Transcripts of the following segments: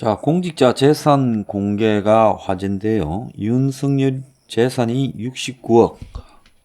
자, 공직자 재산 공개가 화제인데요. 윤석열 재산이 69억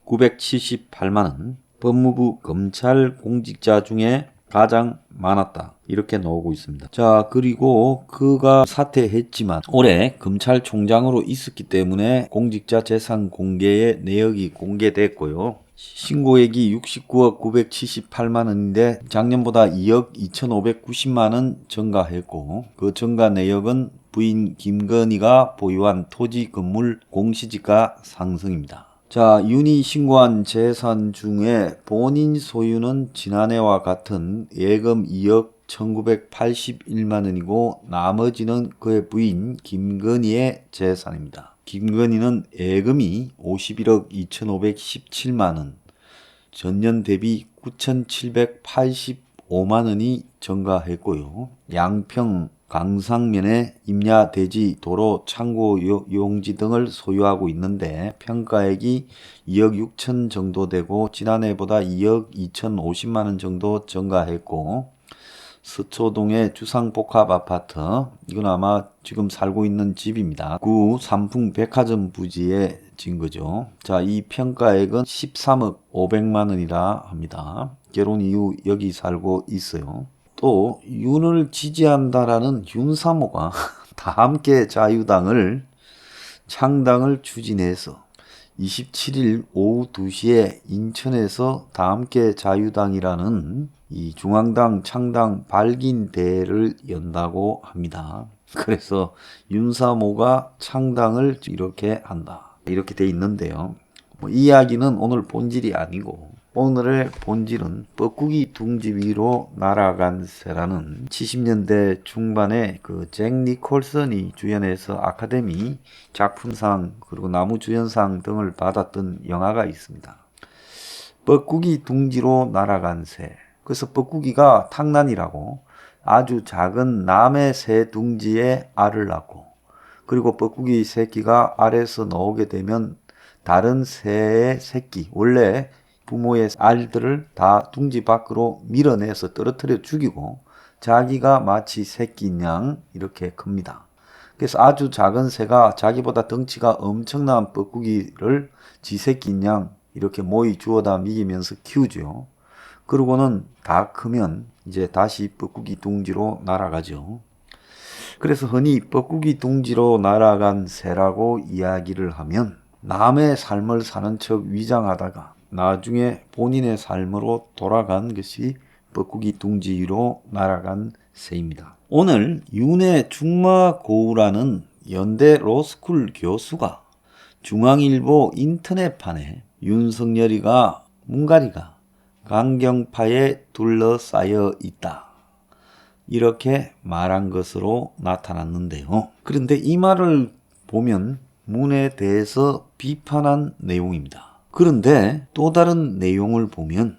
978만 원, 법무부 검찰 공직자 중에 가장 많았다. 이렇게 나오고 있습니다. 자, 그리고 그가 사퇴했지만 올해 검찰총장으로 있었기 때문에 공직자 재산 공개의 내역이 공개됐고요. 신고액이 69억 978만 원인데 작년보다 2억 2,590만 원 증가했고, 그 증가 내역은 부인 김건희가 보유한 토지 건물 공시지가 상승입니다. 자, 윤이 신고한 재산 중에 본인 소유는 지난해와 같은 예금 2억 1981만 원이고 나머지는 그의 부인 김건희의 재산입니다. 김건희는 예금이 51억 2517만 원, 전년 대비 9,785만 원이 증가했고요. 양평 강상면에 임야 대지 도로 창고 용지 등을 소유하고 있는데 평가액이 2억 6천 정도 되고 지난해보다 2억 2,050만 원 정도 증가했고, 서초동의 주상복합아파트, 이건 아마 지금 살고 있는 집입니다. 구 삼풍 백화점 부지에 진 거죠. 자, 이 평가액은 13억 500만 원이라 합니다. 결혼 이후 여기 살고 있어요. 또 윤을 지지한다라는 윤사모가 다 함께 자유당을 창당을 추진해서 27일 오후 2시에 인천에서 다함께 자유당이라는 이 중앙당 창당 발긴 대회를 연다고 합니다. 그래서 윤사모가 창당을 이렇게 한다, 이렇게 돼 있는데요. 이 이야기는 오늘 본질이 아니고, 오늘의 본질은 뻐꾸기 둥지 위로 날아간 새라는 70년대 중반에 그 잭 니콜슨이 주연해서 아카데미 작품상 그리고 나무주연상 등을 받았던 영화가 있습니다. 뻐꾸기 둥지로 날아간 새. 그래서 뻐꾸기가 탕난이라고 아주 작은 남의 새 둥지에 알을 낳고, 그리고 뻐꾸기 새끼가 알에서 나오게 되면 다른 새의 새끼, 원래 부모의 알들을 다 둥지 밖으로 밀어내서 떨어뜨려 죽이고 자기가 마치 새끼인 양 이렇게 큽니다. 그래서 아주 작은 새가 자기보다 덩치가 엄청난 뻐꾸기를 지 새끼인 양 이렇게 모이 주워다 먹이면서 키우죠. 그러고는 다 크면 이제 다시 뻐꾸기 둥지로 날아가죠. 그래서 흔히 뻐꾸기 둥지로 날아간 새라고 이야기를 하면 남의 삶을 사는 척 위장하다가 나중에 본인의 삶으로 돌아간 것이 뻐꾸기 둥지 위로 날아간 새입니다. 오늘 윤의 중마고우라는 연대 로스쿨 교수가 중앙일보 인터넷판에 윤석열이가 문가리가 강경파에 둘러싸여 있다, 이렇게 말한 것으로 나타났는데요. 그런데 이 말을 보면 문에 대해서 비판한 내용입니다. 그런데 또 다른 내용을 보면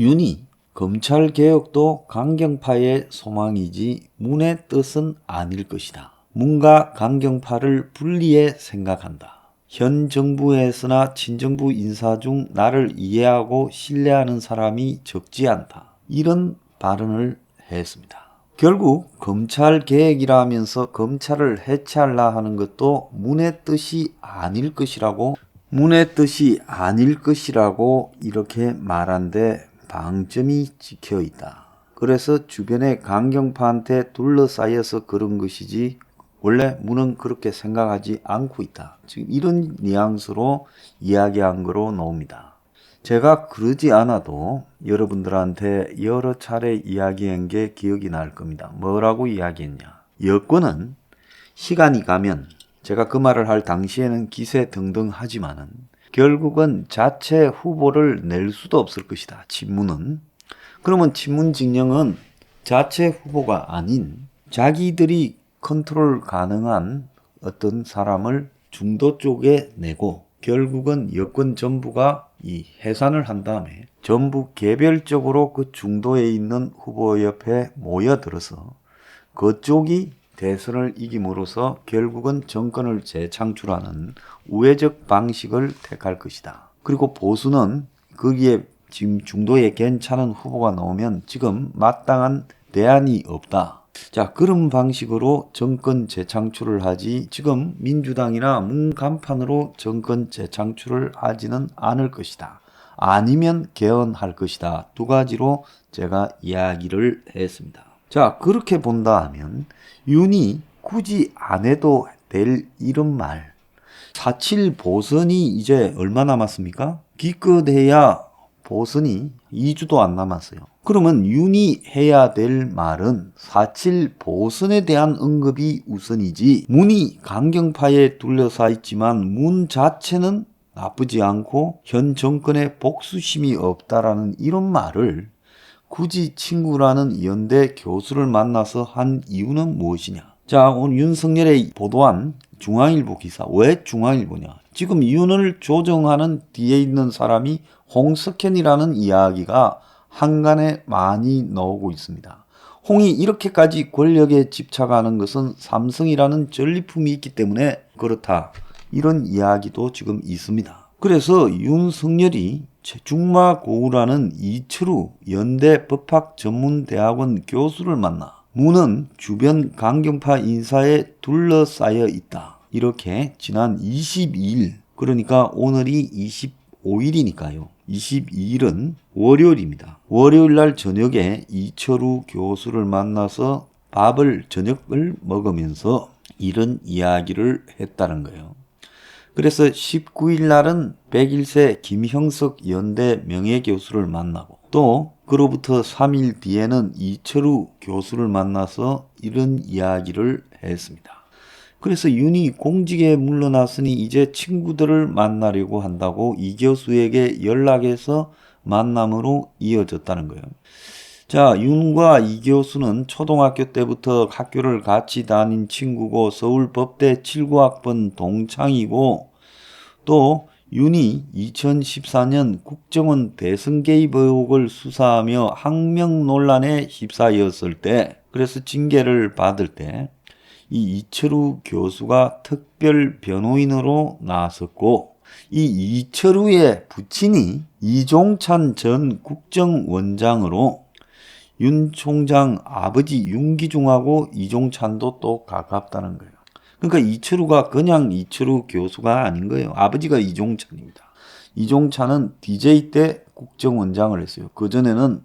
윤이 검찰개혁도 강경파의 소망이지 문의 뜻은 아닐 것이다. 문과 강경파를 분리해 생각한다. 현 정부에서나 친정부 인사 중 나를 이해하고 신뢰하는 사람이 적지 않다, 이런 발언을 했습니다. 결국 검찰개혁이라 하면서 검찰을 해체하려 하는 것도 문의 뜻이 아닐 것이라고 이렇게 말한데 방점이 찍혀 있다. 그래서 주변에 강경파한테 둘러싸여서 그런 것이지 원래 문은 그렇게 생각하지 않고 있다. 지금 이런 뉘앙스로 이야기한 거로 나옵니다. 제가 그러지 않아도 여러분들한테 여러 차례 이야기한 게 기억이 날 겁니다. 뭐라고 이야기했냐. 여권은 시간이 가면, 제가 그 말을 할 당시에는 기세등등하지만은 결국은 자체 후보를 낼 수도 없을 것이다. 친문은. 그러면 친문진영은 자체 후보가 아닌 자기들이 컨트롤 가능한 어떤 사람을 중도 쪽에 내고 결국은 여권 전부가 이 해산을 한 다음에 전부 개별적으로 그 중도에 있는 후보 옆에 모여들어서 그쪽이 대선을 이김으로써 결국은 정권을 재창출하는 우회적 방식을 택할 것이다. 그리고 보수는 거기에 지금 중도에 괜찮은 후보가 나오면 지금 마땅한 대안이 없다, 자, 그런 방식으로 정권 재창출을 하지 지금 민주당이나 문 간판으로 정권 재창출을 하지는 않을 것이다. 아니면 개헌할 것이다. 두 가지로 제가 이야기를 했습니다. 자, 그렇게 본다 하면 윤이 굳이 안 해도 될 이런 말. 4.7 보선이 이제 얼마 남았습니까? 기껏해야 보선이 2주도 안 남았어요. 그러면 윤이 해야 될 말은 4.7 보선에 대한 언급이 우선이지, 문이 강경파에 둘러싸 있지만 문 자체는 나쁘지 않고 현 정권에 복수심이 없다라는 이런 말을 굳이 친구라는 연대 교수를 만나서 한 이유는 무엇이냐? 자, 오늘 윤석열의 보도한 중앙일보 기사. 왜 중앙일보냐? 지금 윤을 조정하는 뒤에 있는 사람이 홍석현이라는 이야기가 한간에 많이 나오고 있습니다. 홍이 이렇게까지 권력에 집착하는 것은 삼성이라는 전리품이 있기 때문에 그렇다. 이런 이야기도 지금 있습니다. 그래서 윤석열이 최중마고우라는 이철우 연대 법학전문대학원 교수를 만나 문은 주변 강경파 인사에 둘러싸여 있다. 이렇게 지난 22일, 그러니까 오늘이 25일이니까요. 22일은 월요일입니다. 월요일 날 저녁에 이철우 교수를 만나서 저녁을 먹으면서 이런 이야기를 했다는 거예요. 그래서 19일 날은 101세 김형석 연대 명예교수를 만나고, 또 그로부터 3일 뒤에는 이철우 교수를 만나서 이런 이야기를 했습니다. 그래서 윤이 공직에 물러났으니 이제 친구들을 만나려고 한다고 이 교수에게 연락해서 만남으로 이어졌다는 거예요. 자, 윤과 이 교수는 초등학교 때부터 학교를 같이 다닌 친구고 서울법대 79학번 동창이고, 또 윤이 2014년 국정원 대선 개입 의혹을 수사하며 항명 논란에 휩싸였을 때, 그래서 징계를 받을 때 이 이철우 교수가 특별 변호인으로 나섰고, 이 이철우의 부친이 이종찬 전 국정원장으로 윤 총장 아버지 윤기중하고 이종찬도 또 가깝다는 거예요. 그러니까 이철우가 그냥 이철우 교수가 아닌 거예요. 아버지가 이종찬입니다. 이종찬은 DJ 때 국정원장을 했어요. 그전에는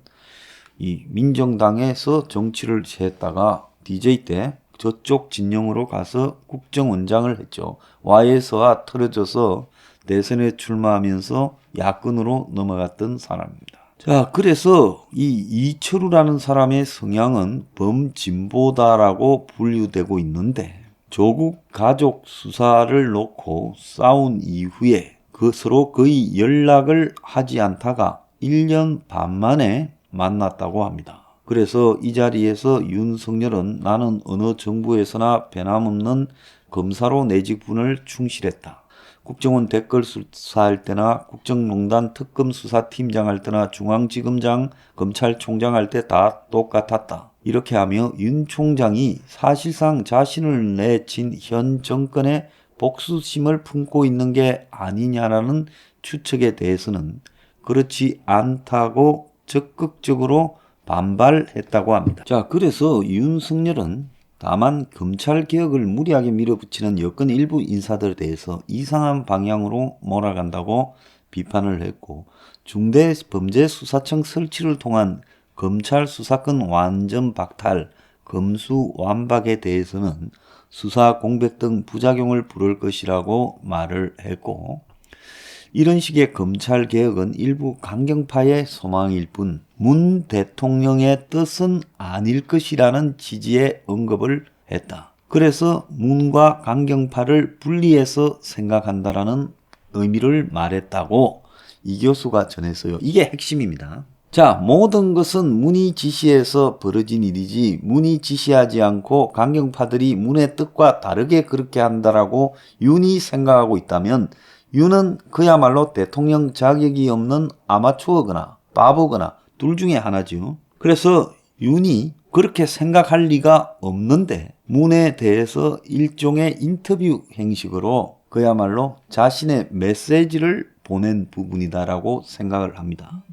이 민정당에서 정치를 했다가 DJ 때 저쪽 진영으로 가서 국정원장을 했죠. Y에서와 틀어져서 대선에 출마하면서 야권으로 넘어갔던 사람입니다. 자, 그래서 이 이철우라는 사람의 성향은 범진보다라고 분류되고 있는데, 조국 가족 수사를 놓고 싸운 이후에 서로 거의 연락을 하지 않다가 1년 반 만에 만났다고 합니다. 그래서 이 자리에서 윤석열은 나는 어느 정부에서나 변함없는 검사로 내 직분을 충실했다. 국정원 댓글 수사할 때나 국정농단 특검 수사팀장 할 때나 중앙지검장, 검찰총장 할 때 다 똑같았다. 이렇게 하며 윤 총장이 사실상 자신을 내친 현 정권에 복수심을 품고 있는 게 아니냐라는 추측에 대해서는 그렇지 않다고 적극적으로 반발했다고 합니다. 자, 그래서 윤석열은 다만 검찰개혁을 무리하게 밀어붙이는 여권 일부 인사들에 대해서 이상한 방향으로 몰아간다고 비판을 했고, 중대범죄수사청 설치를 통한 검찰 수사권 완전 박탈, 검수완박에 대해서는 수사 공백 등 부작용을 부를 것이라고 말을 했고, 이런 식의 검찰개혁은 일부 강경파의 소망일 뿐 문 대통령의 뜻은 아닐 것이라는 취지의 언급을 했다. 그래서 문과 강경파를 분리해서 생각한다라는 의미를 말했다고 이 교수가 전했어요. 이게 핵심입니다. 자, 모든 것은 문이 지시해서 벌어진 일이지 문이 지시하지 않고 강경파들이 문의 뜻과 다르게 그렇게 한다라고 윤이 생각하고 있다면 윤은 그야말로 대통령 자격이 없는 아마추어거나 바보거나 둘 중에 하나죠. 그래서 윤이 그렇게 생각할 리가 없는데 문에 대해서 일종의 인터뷰 형식으로 그야말로 자신의 메시지를 보낸 부분이다라고 생각을 합니다.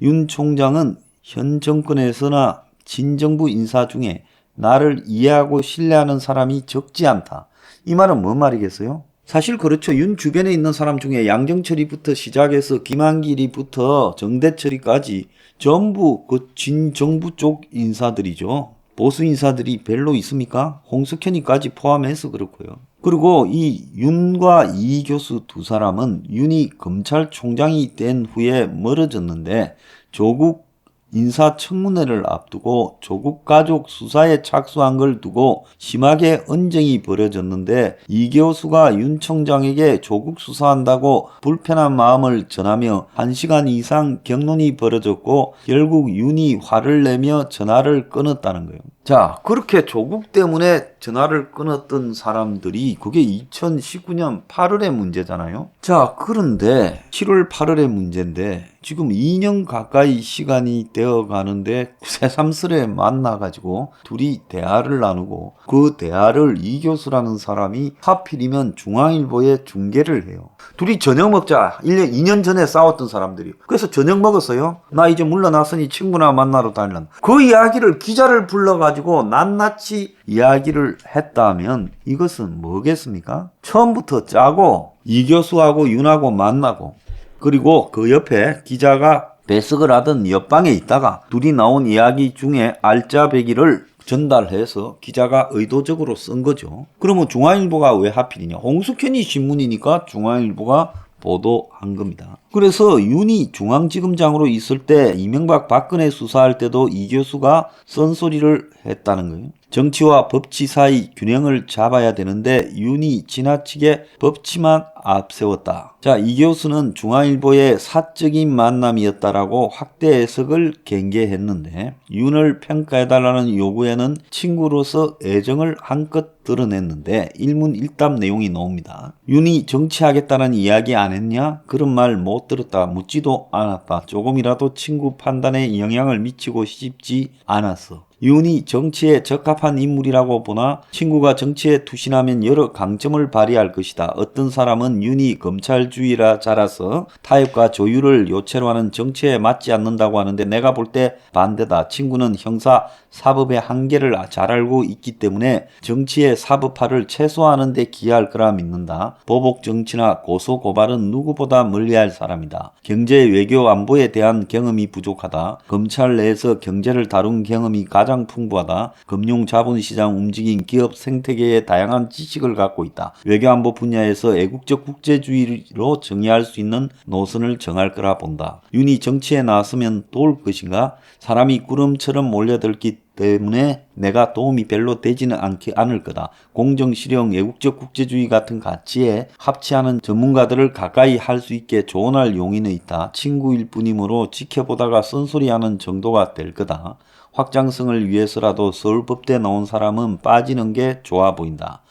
윤 총장은 현 정권에서나 친정부 인사 중에 나를 이해하고 신뢰하는 사람이 적지 않다. 이 말은 뭔 말이겠어요? 사실 그렇죠. 윤 주변에 있는 사람 중에 양정철이부터 시작해서 김한길이부터 정대철이까지 전부 그 진정부 쪽 인사들이죠. 보수 인사들이 별로 있습니까? 홍석현이까지 포함해서 그렇고요. 그리고 이 윤과 이 교수 두 사람은 윤이 검찰총장이 된 후에 멀어졌는데 조국 인사청문회를 앞두고 조국 가족 수사에 착수한 걸 두고 심하게 언쟁이 벌어졌는데 이 교수가 윤 총장에게 조국 수사한다고 불편한 마음을 전하며 1시간 이상 격론이 벌어졌고 결국 윤이 화를 내며 전화를 끊었다는 거예요. 자, 그렇게 조국 때문에 전화를 끊었던 사람들이 그게 2019년 8월의 문제잖아요. 자, 그런데 7월 8월의 문제인데 지금 2년 가까이 시간이 되어 가는데 새삼스레 만나가지고 둘이 대화를 나누고 그 대화를 이 교수라는 사람이 하필이면 중앙일보에 중계를 해요. 둘이 저녁 먹자. 2년 전에 싸웠던 사람들이요. 그래서 저녁 먹었어요. 나 이제 물러났으니 친구나 만나러 다닐란다. 그 이야기를 기자를 불러가지고 낱낱이 이야기를 했다면 이것은 뭐겠습니까? 처음부터 짜고 이 교수하고 윤하고 만나고 그리고 그 옆에 기자가 배석을 하던 옆방에 있다가 둘이 나온 이야기 중에 알짜배기를 전달해서 기자가 의도적으로 쓴 거죠. 그러면 중앙일보가 왜 하필이냐? 홍석현이 신문이니까 중앙일보가 보도한 겁니다. 그래서 윤이 중앙지검장으로 있을 때 이명박 박근혜 수사할 때도 이 교수가 쓴소리를 했다는 거예요. 정치와 법치 사이 균형을 잡아야 되는데 윤이 지나치게 법치만 앞세웠다. 자, 이 교수는 중앙일보의 사적인 만남이었다라고 확대 해석을 경계했는데 윤을 평가해달라는 요구에는 친구로서 애정을 한껏 드러냈는데 일문일답 내용이 나옵니다. 윤이 정치하겠다는 이야기 안 했냐? 그런 말 못 들었다. 묻지도 않았다. 조금이라도 친구 판단에 영향을 미치고 싶지 않았어. 윤이 정치에 적합한 인물이라고 보나 친구가 정치에 투신하면 여러 강점을 발휘할 것이다. 어떤 사람은 윤이 검찰주의라 자라서 타협과 조율을 요체로 하는 정치에 맞지 않는다고 하는데 내가 볼 때 반대다. 친구는 형사 사법의 한계를 잘 알고 있기 때문에 정치의 사법화를 최소화하는 데 기여할 거라 믿는다. 보복 정치나 고소 고발은 누구보다 멀리할 사람이다. 경제 외교 안보에 대한 경험이 부족하다. 검찰 내에서 경제를 다룬 경험이 가장 풍부하다. 금융 자본시장 움직임 기업 생태계에 다양한 지식을 갖고 있다. 외교안보 분야에서 애국적 국제주의로 정의할 수 있는 노선을 정할 거라 본다. 윤이 정치에 나서면 도울 것인가? 사람이 구름처럼 몰려들기 때문에 내가 도움이 별로 되지는 않을 거다. 공정, 실용, 애국적 국제주의 같은 가치에 합치하는 전문가들을 가까이 할 수 있게 조언할 용의는 있다. 친구일 뿐이므로 지켜보다가 쓴소리하는 정도가 될 거다. 확장성을 위해서라도 서울법대 나온 사람은 빠지는 게 좋아 보인다.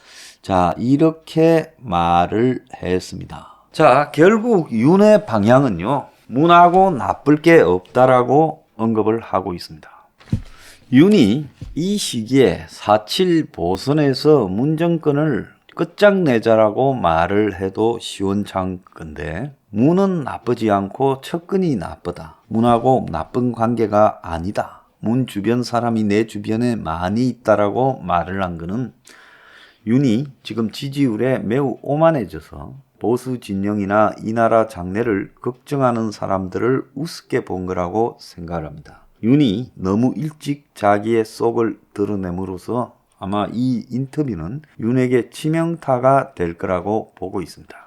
자, 이렇게 말을 했습니다. 자, 결국 윤의 방향은요. 문하고 나쁠 게 없다라고 언급을 하고 있습니다. 윤이 이 시기에 4.7 보선에서 문정권을 끝장내자라고 말을 해도 시원찮은 건데 문은 나쁘지 않고 측근이 나쁘다. 문하고 나쁜 관계가 아니다. 문 주변 사람이 내 주변에 많이 있다라고 말을 한 거는 윤이 지금 지지율에 매우 오만해져서 보수 진영이나 이 나라 장래를 걱정하는 사람들을 우습게 본 거라고 생각을 합니다. 윤이 너무 일찍 자기의 속을 드러냄으로써 아마 이 인터뷰는 윤에게 치명타가 될 거라고 보고 있습니다.